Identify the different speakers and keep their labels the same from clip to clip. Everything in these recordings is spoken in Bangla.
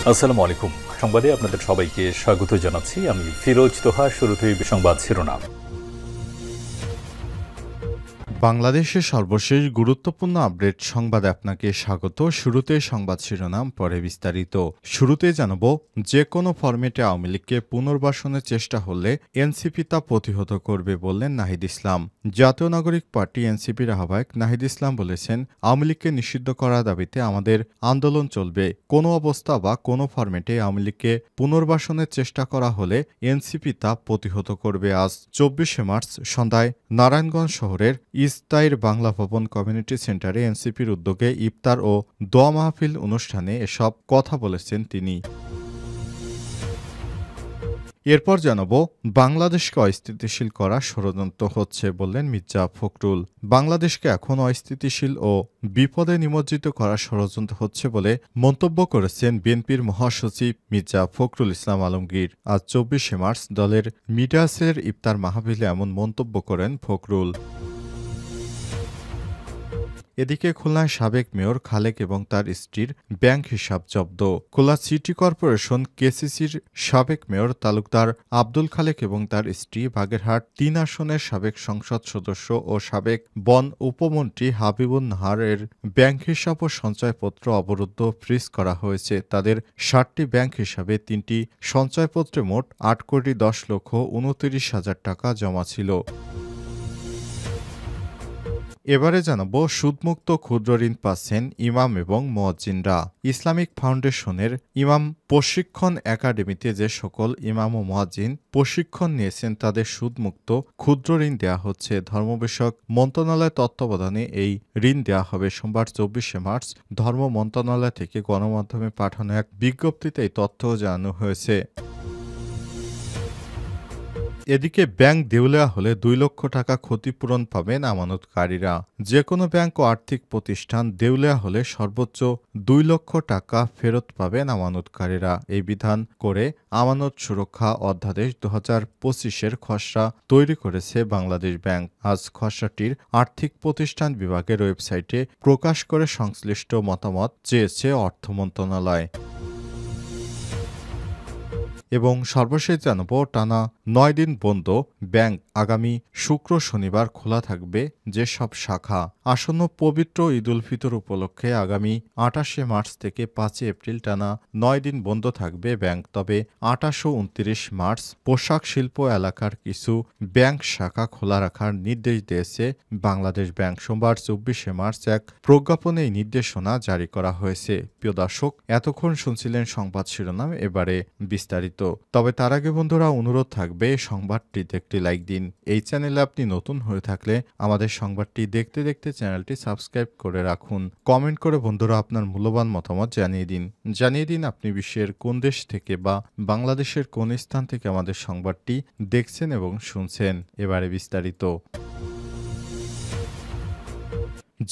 Speaker 1: আসসালামু আলাইকুম। সংবাদে আপনাদের সবাইকে স্বাগত জানাচ্ছি। আমি ফিরোজ তোহা। শুরুতেই সংবাদ শিরোনাম।
Speaker 2: বাংলাদেশের সর্বশেষ গুরুত্বপূর্ণ আপডেট সংবাদে আপনাকে স্বাগত। শুরুতে সংবাদ শিরোনাম, পরে বিস্তারিত। শুরুতে জানাব, যে কোনো ফরম্যাটে আওয়ামী লীগকে পুনর্বাসনের চেষ্টা হলে এনসিপি তা প্রতিহত করবে বললেন নাহিদ ইসলাম। জাতীয় নাগরিক পার্টি এনসিপির আহ্বায়ক নাহিদ ইসলাম বলেছেন, আওয়ামী লীগকে নিষিদ্ধ করার দাবিতে আমাদের আন্দোলন চলবে। কোনো অবস্থা বা কোনো ফরম্যাটে আওয়ামী লীগকে পুনর্বাসনের চেষ্টা করা হলে এনসিপি তা প্রতিহত করবে। আজ ২৪শে মার্চ সন্ধ্যায় নারায়ণগঞ্জ শহরের ইস্তাইর বাংলা ভবন কমিউনিটি সেন্টারে এনসিপির উদ্যোগে ইফতার ও দোয়া মাহফিল অনুষ্ঠানে এসব কথা বলেছেন তিনি। এরপর জানাব, বাংলাদেশকে অস্থিতিশীল করা ষড়যন্ত্র হচ্ছে বললেন মির্জা ফখরুল। বাংলাদেশকে এখন অস্থিতিশীল ও বিপদে নিমজ্জিত করা ষড়যন্ত্র হচ্ছে বলে মন্তব্য করেছেন বিএনপির মহাসচিব মির্জা ফখরুল ইসলাম আলমগীর। আজ ২৪শে মার্চ দলের মিডিয়া সেলের ইফতার মাহফিলে এমন মন্তব্য করেন ফখরুল। এদিকে খুলনায় সাবেক মেয়র খালেক এবং তার স্ত্রীর ব্যাংক হিসাব জব্দ। খুলনা সিটি কর্পোরেশন কেসিসির সাবেক মেয়র তালুকদার আব্দুল খালেক এবং তার স্ত্রী, বাগেরহাট ৩ আসনের সাবেক সংসদ সদস্য ও সাবেক বন উপমন্ত্রী হাবিবুন নাহারের ব্যাংক হিসাব ও সঞ্চয়পত্র অবরুদ্ধ ফ্রিজ করা হয়েছে। তাদের ৭টি ব্যাংক হিসাবে ৩টি সঞ্চয়পত্রে মোট ৮,১০,২৯,০০০ টাকা জমা ছিল। এবারে জানাব, সুদমুক্ত ক্ষুদ্র ঋণ পাচ্ছেন ইমাম এবং মুয়াজ্জিনরা। ইসলামিক ফাউন্ডেশনের ইমাম প্রশিক্ষণ একাডেমিতে যে সকল ইমাম ও মুয়াজ্জিন প্রশিক্ষণ নিয়েছেন তাদের সুদমুক্ত ক্ষুদ্র ঋণ দেওয়া হচ্ছে। ধর্ম বিষয়ক মন্ত্রণালয়ের তত্ত্বাবধানে এই ঋণ দেওয়া হবে। সোমবার ২৪শে মার্চ ধর্ম মন্ত্রণালয় থেকে গণমাধ্যমে পাঠানো এক বিজ্ঞপ্তিতে এই তথ্য জানানো হয়েছে। এদিকে ব্যাংক দেউলিয়া হলে ২ লক্ষ টাকা ক্ষতিপূরণ পাবেন আমানতকারীরা। যে কোনো ব্যাংক ও আর্থিক প্রতিষ্ঠান দেউলিয়া হলে সর্বোচ্চ ২ লক্ষ টাকা ফেরত পাবেন আমানতকারীরা। এই বিধান করে আমানত সুরক্ষা অধ্যাদেশ ২০২৫-এর খসড়া তৈরি করেছে বাংলাদেশ ব্যাংক। আজ খসড়াটির আর্থিক প্রতিষ্ঠান বিভাগের ওয়েবসাইটে প্রকাশ করে সংশ্লিষ্ট মতামত চেয়েছে অর্থ মন্ত্রণালয়। এবং সর্বশেষ জানাবো, টানা ৯ দিন বন্ধ ব্যাংক। আগামী শুক্র শনিবার খোলা থাকবে যেসব শাখা। আসন্ন পবিত্র ঈদ উল ফিতর উপলক্ষে আগামী ২৮শে মার্চ থেকে ৫ই এপ্রিল টানা ৯ দিন বন্ধ থাকবে ব্যাংক। তবে ২৮ ও ২৯ মার্চ পোশাক শিল্প এলাকার কিছু ব্যাংক শাখা খোলা রাখার নির্দেশ দিয়েছে বাংলাদেশ ব্যাংক। সোমবার ২৪শে মার্চ এক প্রজ্ঞাপনে এই নির্দেশনা জারি করা হয়েছে। প্রিয় দর্শক, এতক্ষণ শুনছিলেন সংবাদ শিরোনাম, এবারে বিস্তারিত। তবে তার আগে বন্ধুরা, অনুরোধ থাকবে সংবাদটিতে একটি লাইক দিন। এই চ্যানেলে আপনি নতুন হয়ে থাকলে আমাদের সংবাদটি দেখতে দেখতে চ্যানেলটি সাবস্ক্রাইব করে রাখুন। কমেন্ট করে বন্ধুরা আপনার মূল্যবান মতামত জানিয়ে দিন আপনি বিশ্বের কোন দেশ থেকে বা বাংলাদেশের কোন স্থান থেকে আমাদের সংবাদটি দেখছেন এবং শুনছেন। এবারে বিস্তারিত।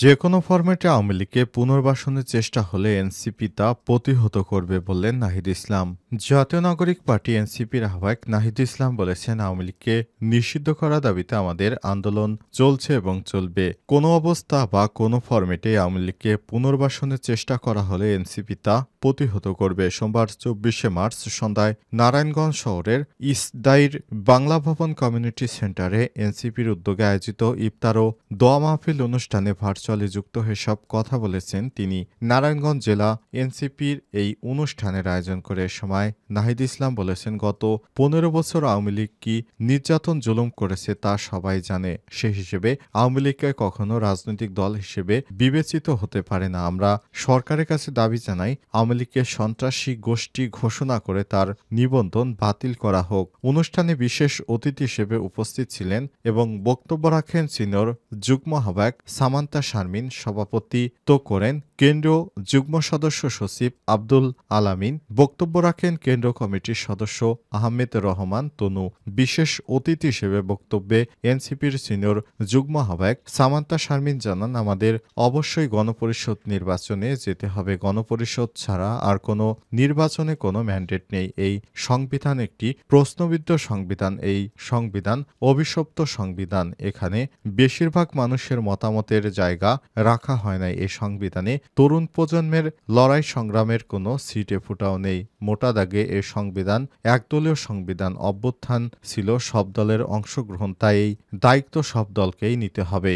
Speaker 2: যে কোনো ফরম্যাটে আওয়ামী লীগকে পুনর্বাসনের চেষ্টা হলে এনসিপি তা প্রতিহত করবে বললেন নাহিদ ইসলাম। জাতীয় নাগরিক পার্টি এনসিপির আহ্বায়ক নাহিদ ইসলাম বলেছেন, আওয়ামী লীগকে নিষিদ্ধ করার দাবিতে আমাদের আন্দোলন চলছে এবং চলবে। কোনো অবস্থা বা কোনো ফরম্যাটে আওয়ামী লীগকে পুনর্বাসনের চেষ্টা করা হলে এনসিপি তা প্রতিহত করবে। সোমবার ২৪শে মার্চ সন্ধ্যায় নারায়ণগঞ্জ শহরের ইসদাইর বাংলা ভবন কমিউনিটি সেন্টারে এনসিপির উদ্যোগে আয়োজিত ইফতার ও দোয়া মাহফিল অনুষ্ঠানে ভার্চুয়ালি যুক্ত হয়ে সব কথা বলেছেন তিনি। নারায়ণগঞ্জ জেলা এনসিপির এই অনুষ্ঠানের আয়োজন করে সময় নাহিদ ইসলাম বলেছেন, গত ১৫ বছর আওয়ামী লীগ কি নির্যাতন জুলুম করেছে তা সবাই জানে। সে হিসেবে আওয়ামী লীগকে কখনো রাজনৈতিক দল হিসেবে বিবেচিত হতে পারে না। আমরা সরকারের কাছে দাবি জানাই, আওয়ামী লীগকে সন্ত্রাসী গোষ্ঠী ঘোষণা করে তার নিবন্ধন বাতিল করা হোক। অনুষ্ঠানে বিশেষ অতিথি হিসেবে উপস্থিত ছিলেন এবং বক্তব্য রাখেন সিনিয়র যুগ্ম আহ্বায়ক সামান্তা শারমিন। সভাপতিত্ব করেন কেন্দ্রীয় যুগ্ম সদস্য সচিব আব্দুল আলামিন। বক্তব্য রাখেন কেন্দ্রীয় কমিটির সদস্য আহমেদ রহমান তনু। বিশেষ অতিথি হিসেবে বক্তব্যে এনসিপির সিনিয়র যুগ্ম আহ্বায়ক সামান্তা শারমিন জানান, আমাদের অবশ্যই গণপরিষদ নির্বাচনে যেতে হবে। গণপরিষদ ছাড়া আর কোনো নির্বাচনে কোনো ম্যান্ডেট নেই। এই সংবিধান একটি প্রশ্নবিদ্ধ সংবিধান। এই সংবিধান অভিশপ্ত সংবিধান। এখানে বেশিরভাগ মানুষের মতামতের জায়গা রাখা হয় নাই। এই সংবিধানে তরুণ প্রজন্মের লড়াই সংগ্রামের কোনো ছিটে ফোঁটাও নেই। মোটা দাগে এ সংবিধান একদলীয় সংবিধান, অভ্যুত্থান ছিল সব দলের অংশগ্রহণ, তাই এই দায়িত্ব সব দলকেই নিতে হবে।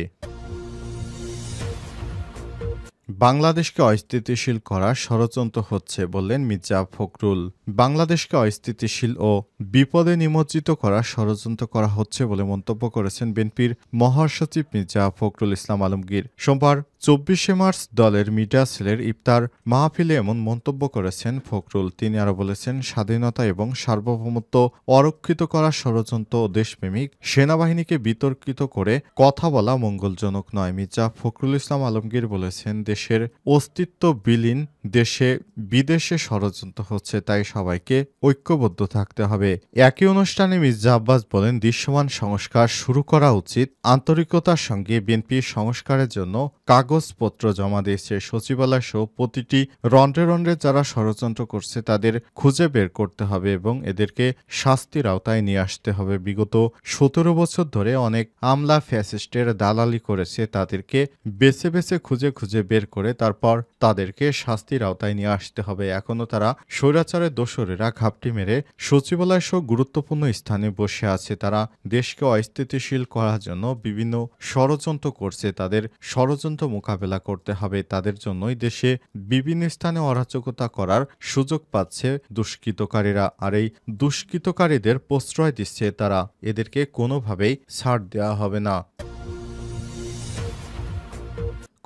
Speaker 2: বাংলাদেশকে অস্থিতিশীল করার ষড়যন্ত্র হচ্ছে বললেন মির্জা ফখরুল। বাংলাদেশকে অস্থিতিশীল ও বিপদে নিমজ্জিত করার ষড়যন্ত্র করা হচ্ছে বলে মন্তব্য করেছেন বিএনপির মহাসচিব মির্জা ফখরুল ইসলাম আলমগীর। সোমবার ২৪শে মার্চ দলের মিডিয়া সেলের ইফতার মাহফিলে এমন মন্তব্য করেছেন ফখরুল। তিনি আরও বলেছেন, স্বাধীনতা এবং সার্বভৌমত্ব অরক্ষিত করার ষড়যন্ত্র ও দেশপ্রেমিক সেনাবাহিনীকে বিতর্কিত করে কথা বলা মঙ্গলজনক নয়। মির্জা ফখরুল ইসলাম আলমগীর বলেছেন, দেশের অস্তিত্ব বিলীন দেশে বিদেশে ষড়যন্ত্র হচ্ছে, তাই সবাইকে ঐক্যবদ্ধ থাকতে হবে। একই অনুষ্ঠানে মির্জা আব্বাস বলেন, দৃশ্যমান সংস্কার শুরু করা উচিত। আন্তরিকতার সঙ্গে বিএনপি সংস্কারের জন্য কাগজপত্র জমা দিয়েছে। সচিবালয় সহ প্রতিটি রন্ধ্রে রন্ধ্রে যারা ষড়যন্ত্র করছে তাদের খুঁজে বের করতে হবে এবং এদেরকে শাস্তির আওতায় নিয়ে আসতে হবে। বিগত ১৭ বছর ধরে অনেক আমলা ফ্যাসিস্টের দালালি করেছে, তাদেরকে বেছে বেছে খুঁজে খুঁজে বের করে তারপর তাদেরকে শাস্তির আওতায় নিয়ে আসতে হবে। এখনও তারা স্বৈরাচারের দোসরেরা ঘাপটি মেরে সচিবালয় সহ গুরুত্বপূর্ণ স্থানে বসে আছে। তারা দেশকে অস্থিতিশীল করার জন্য বিভিন্ন ষড়যন্ত্র করছে। তাদের ষড়যন্ত্র মোকাবেলা করতে হবে। তাদের জন্যই দেশে বিভিন্ন স্থানে অরাজকতা করার সুযোগ পাচ্ছে দুষ্কৃতকারীরা, আর এই দুষ্কৃতকারীদের প্রশ্রয় দিচ্ছে তারা। এদেরকে কোনোভাবেই ছাড় দেওয়া হবে না।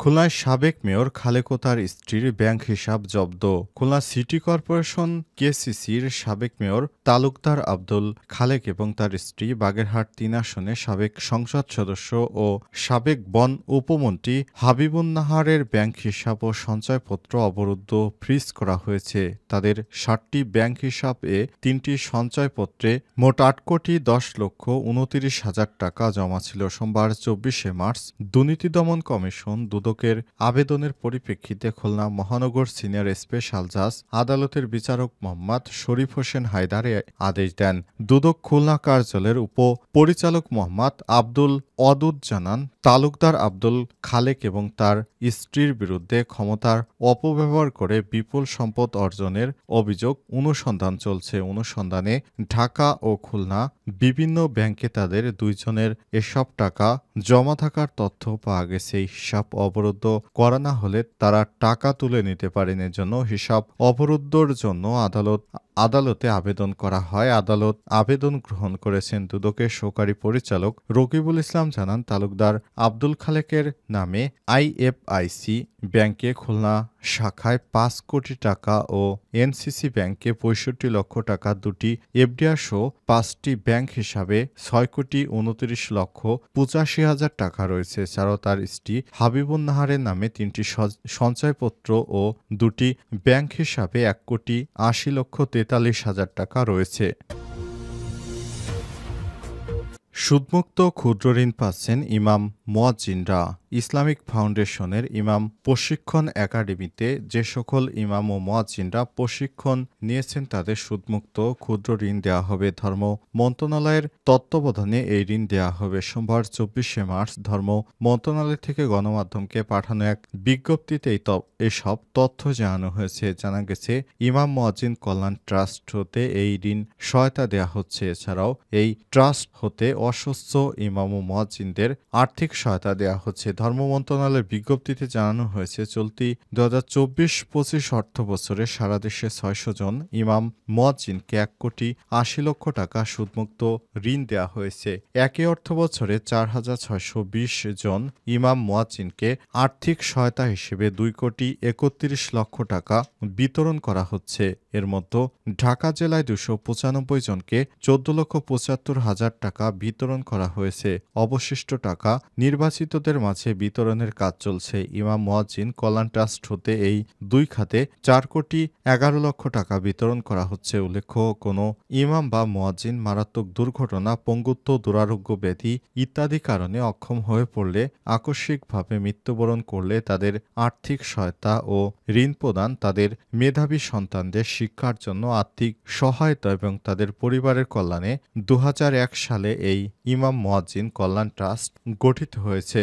Speaker 2: খুলনার সাবেক মেয়র খালেক ও তার স্ত্রীর ব্যাংক হিসাব জব্দ। খুলনা সিটি কর্পোরেশন কেসিসির সাবেক মেয়র তালুকদার আব্দুল খালেক এবং তার স্ত্রী বাগেরহাট ৩ আসনের সাবেক সংসদ সদস্য ও সাবেক বন উপমন্ত্রী হাবিবুন্নাহারের ব্যাংক হিসাব ও সঞ্চয়পত্র অবরুদ্ধ ফ্রিজ করা হয়েছে। তাদের ৭টি ব্যাংক হিসাব এ ৩টি সঞ্চয়পত্রে মোট ৮,১০,২৯,০০০ টাকা জমা ছিল। সোমবার ২৪শে মার্চ দুর্নীতি দমন কমিশন দুদকের আবেদনের পরিপ্রেক্ষিতে খুলনা মহানগর সিনিয়র স্পেশাল জাজ আদালতের বিচারক মোহাম্মদ শরীফ হোসেন হায়দার আদেশ দেন। দুদক খুলনা কার্যালয়ের উপপরিচালক মোহাম্মদ আব্দুল অদুদ জানান, তালুকদার আব্দুল খালেক এবং তার স্ত্রীর বিরুদ্ধে ক্ষমতার অপব্যবহার করে বিপুল সম্পদ অর্জনের অভিযোগ অনুসন্ধান চলছে। অনুসন্ধানে ঢাকা ও খুলনা বিভিন্ন ব্যাংকে তাদের দুইজনের এসব টাকা জমা থাকার তথ্য পাওয়া গেছে। হিসাব অবরুদ্ধ করা না হলে তারা টাকা তুলে নিতে পারেন। এজন্য হিসাব অবরুদ্ধর জন্য আদালতে আবেদন করা হয়। আদালত আবেদন গ্রহণ করেছেন। দুদকের সহকারী পরিচালক রকিবুল ইসলাম জানান, তালুকদার আব্দুল খালেকের নামে আইএফআইসি ব্যাংকে খুলনা শাখায় ৫ কোটি টাকা ও এনসিসি ব্যাংকে ৬৫ লক্ষ টাকা, দুটি এফডিআর সহ ৫টি ব্যাংক হিসাবে ৬,২৯,৮৫,০০০ টাকা রয়েছে। এছাড়াও তার স্ত্রী হাবিবুন্নাহারের নামে ৩টি সঞ্চয়পত্র ও দুটি ব্যাংক হিসাবে ১,৮০,৪৩,০০০ টাকা রয়েছে। সুদমুক্ত ক্ষুদ্র ঋণ পাচ্ছেন ইমাম মুয়াজ্জিনরা। ইসলামিক ফাউন্ডেশনের ইমাম প্রশিক্ষণ একাডেমিতে যে সকল ইমাম ও মুয়াজ্জিনরা প্রশিক্ষণ নিয়েছেন তাদের সুদমুক্ত ক্ষুদ্র ঋণ দেওয়া হবে। ধর্ম মন্ত্রণালয়ের তত্ত্বাবধানে এই ঋণ দেওয়া হবে। সোমবার ২৪শে মার্চ ধর্ম মন্ত্রণালয় থেকে গণমাধ্যমকে পাঠানো এক বিজ্ঞপ্তিতে এসব তথ্য জানানো হয়েছে। জানা গেছে, ইমাম মুয়াজ্জিন কল্যাণ ট্রাস্ট হতে এই ঋণ সহায়তা দেওয়া হচ্ছে। এছাড়াও এই ট্রাস্ট হতে অসুস্থ ইমাম ও মুয়াজ্জিনদের আর্থিক সহায়তা দেওয়া হচ্ছে। ধর্ম মন্ত্রণালয়ের বিজ্ঞপ্তিতে জানানো হয়েছে, চলতি ২০২৪-২৫ অর্থ বছরে সারা দেশে ৬০০ জন ইমাম মুয়াজ্জিনকে ১,৮০,০০,০০০ টাকা সুদমুক্ত ঋণ দেওয়া হয়েছে। একই অর্থ বছরে ৪,৬২০ জন ইমাম মুয়াজ্জিনকে আর্থিক সহায়তা হিসেবে ২,৩১,০০,০০০ টাকা বিতরণ করা হচ্ছে। এর মধ্যে ঢাকা জেলায় ২৯৫ জনকে ১৪,৭৫,০০০ টাকা বিতরণ করা হয়েছে। অবশিষ্ট টাকা নির্বাচিতদের মাঝে বিতরণের কাজ চলছে। ইমাম মুয়াজ্জিন কল্যাণ ট্রাস্ট হতে এই দুই খাতে ৪,১১,০০,০০০ টাকা বিতরণ করা হচ্ছে। উল্লেখ্য, কোনো ইমাম বা মুয়াজ্জিন মারাত্মক দুর্ঘটনা, পঙ্গুত্ব, দুরারোগ্য ব্যাধি ইত্যাদি কারণে অক্ষম হয়ে পড়লে, আকস্মিকভাবে মৃত্যুবরণ করলে তাদের আর্থিক সহায়তা ও ঋণ প্রদান, তাদের মেধাবী সন্তানদের শিক্ষার জন্য আর্থিক সহায়তা এবং তাদের পরিবারের কল্যাণে ২০০১ সালে এই ইমাম মুয়াজ্জিন কল্যাণ ট্রাস্ট গঠিত হয়েছে।